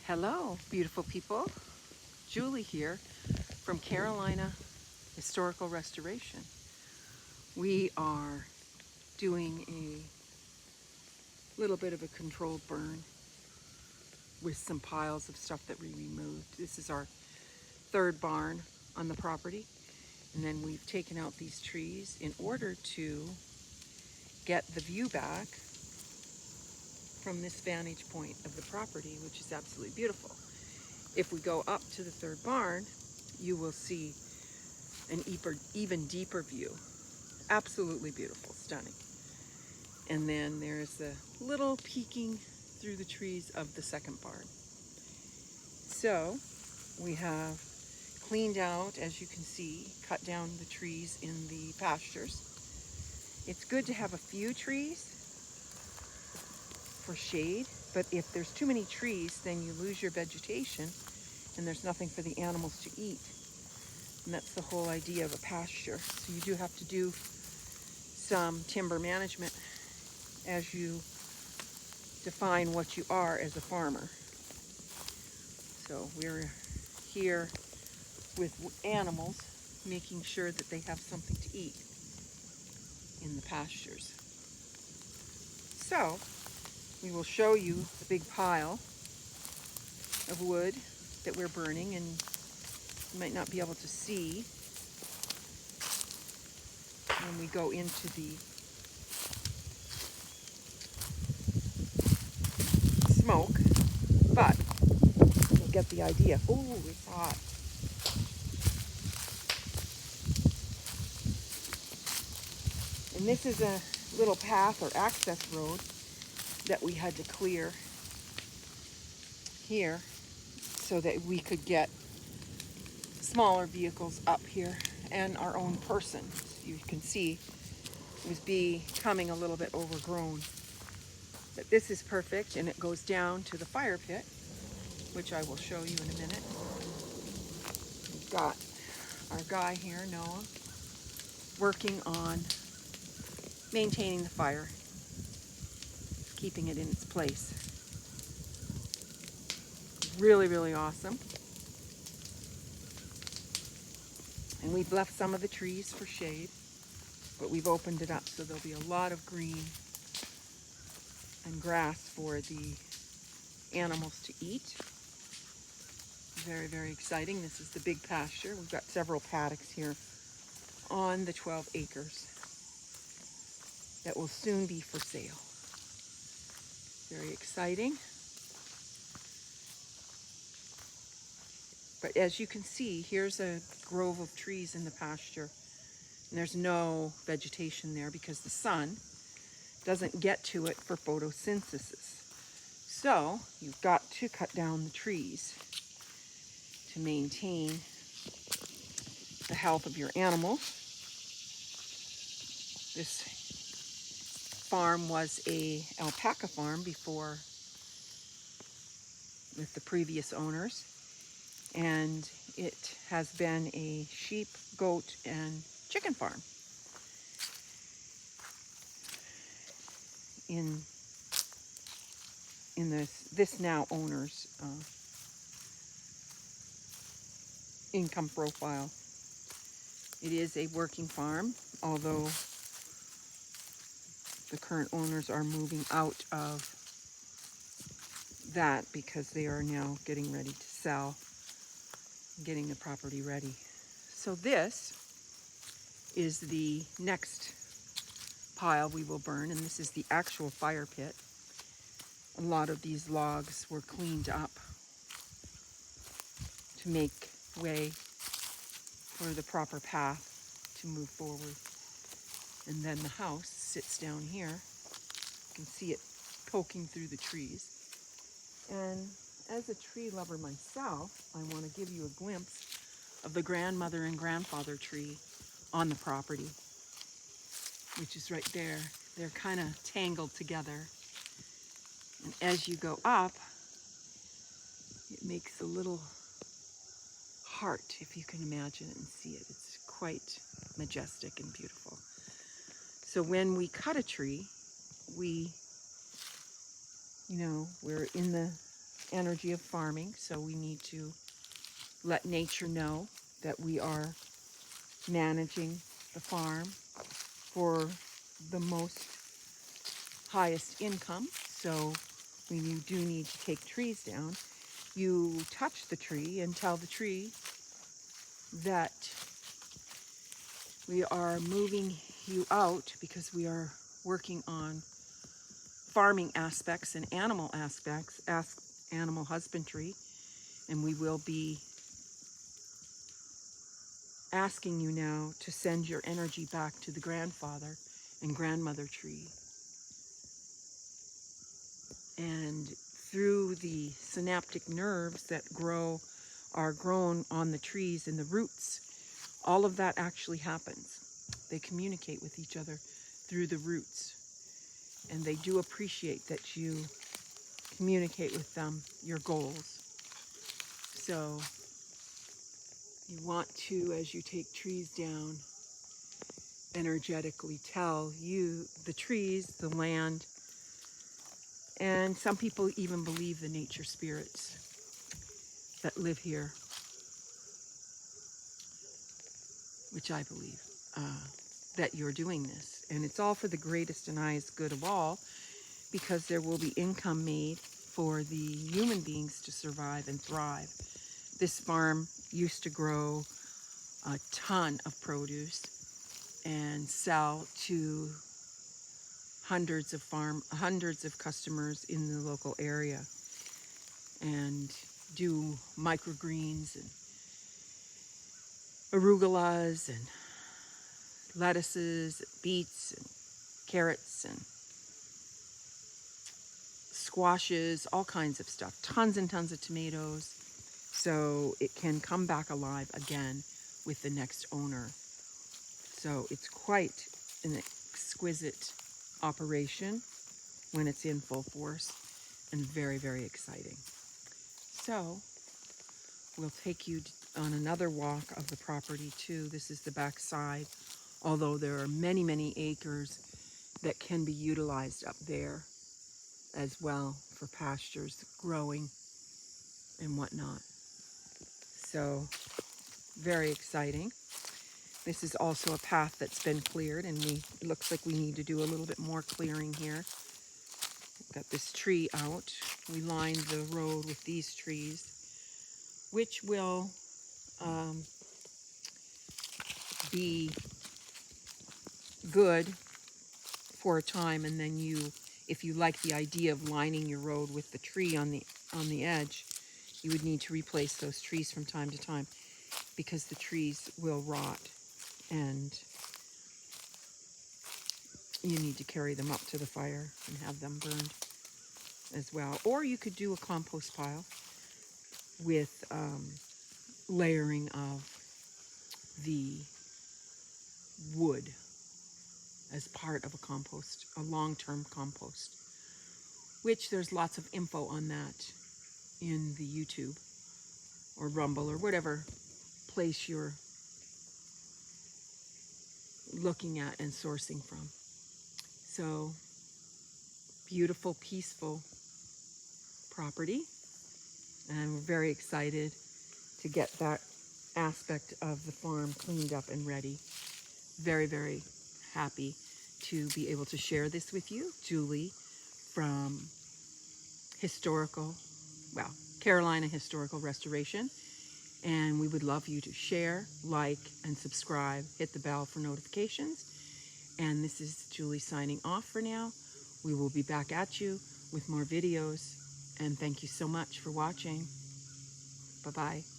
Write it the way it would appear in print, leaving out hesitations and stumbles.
Hello, beautiful people. Julie here from Carolina Historical Restoration. We are doing a little bit of a controlled burn with some piles of stuff that we removed. This is our third barn on the property. And then we've taken out these trees in order to get the view back from this vantage point of the property, which is absolutely beautiful. If we go up to the third barn, you will see an even deeper view. Absolutely beautiful, stunning. And then there's a little peeking through the trees of the second barn. So we have cleaned out, as you can see, cut down the trees in the pastures. It's good to have a few trees for shade, but if there's too many trees, then you lose your vegetation and there's nothing for the animals to eat. And that's the whole idea of a pasture. So you do have to do some timber management as you define what you are as a farmer. So we're here with animals, making sure that they have something to eat in the pastures. So we will show you the big pile of wood that we're burning, and you might not be able to see when we go into the smoke, but you'll get the idea. Oh, it's hot. And this is a little path or access road that we had to clear here so that we could get smaller vehicles up here and our own person. You can see it was becoming a little bit overgrown. But this is perfect, and it goes down to the fire pit, which I will show you in a minute. We've got our guy here, Noah, working on maintaining the fire, keeping it in its place. Really, really awesome. And we've left some of the trees for shade, but we've opened it up so there'll be a lot of green and grass for the animals to eat. Very, very exciting. This is the big pasture. We've got several paddocks here on the 12 acres that will soon be for sale. Very exciting. But as you can see, here's a grove of trees in the pasture. And there's no vegetation there because the sun doesn't get to it for photosynthesis. So you've got to cut down the trees to maintain the health of your animals. This farm was a alpaca farm before with the previous owners, and it has been a sheep, goat, and chicken farm in this now owner's income profile. It is a working farm, although the current owners are moving out of that because they are now getting ready to sell, getting the property ready. So this is the next pile we will burn, and this is the actual fire pit. A lot of these logs were cleaned up to make way for the proper path to move forward. And then the house sits down here. You can see it poking through the trees. And as a tree lover myself, I want to give you a glimpse of the grandmother and grandfather tree on the property, which is right there. They're kind of tangled together. And as you go up, it makes a little heart, if you can imagine it and see it. It's quite majestic and beautiful. So when we cut a tree, we're in the energy of farming, so we need to let nature know that we are managing the farm for the most highest income. So when you do need to take trees down, you touch the tree and tell the tree that we are moving you out because we are working on farming aspects and animal aspects, animal husbandry, and we will be asking you now to send your energy back to the grandfather and grandmother tree. And through the synaptic nerves that are grown on the trees and the roots, all of that actually happens. They communicate with each other through the roots. And they do appreciate that you communicate with them your goals. So you want to, as you take trees down, energetically tell the trees, the land, and some people even believe the nature spirits that live here, which I believe, that you're doing this. And it's all for the greatest and highest good of all, because there will be income made for the human beings to survive and thrive. This farm used to grow a ton of produce and sell to hundreds of customers in the local area, and do microgreens and arugulas and lettuces, and beets and carrots and squashes, all kinds of stuff, tons and tons of tomatoes, so it can come back alive again with the next owner. So it's quite an exquisite operation when it's in full force, and very, very exciting. So we'll take you on another walk of the property too. This is the back side, although there are many, many acres that can be utilized up there as well for pastures, growing and whatnot. So very exciting. This is also a path that's been cleared, and it looks like we need to do a little bit more clearing here. Got this tree out. We lined the road with these trees, which will be good for a time, and then if you like the idea of lining your road with the tree on the edge, you would need to replace those trees from time to time, because the trees will rot and you need to carry them up to the fire and have them burned as well. Or you could do a compost pile with layering of the wood as part of a long-term compost, which there's lots of info on that in the YouTube or Rumble or whatever place you're looking at and sourcing from. So beautiful, peaceful property, and we're very excited to get that aspect of the farm cleaned up and ready. Very, very happy to be able to share this with you. Julie from Carolina Historical Restoration, and we would love you to share, like, and subscribe. Hit the bell for notifications. And this is Julie signing off for now. We will be back at you with more videos, and thank you so much for watching. Bye-bye.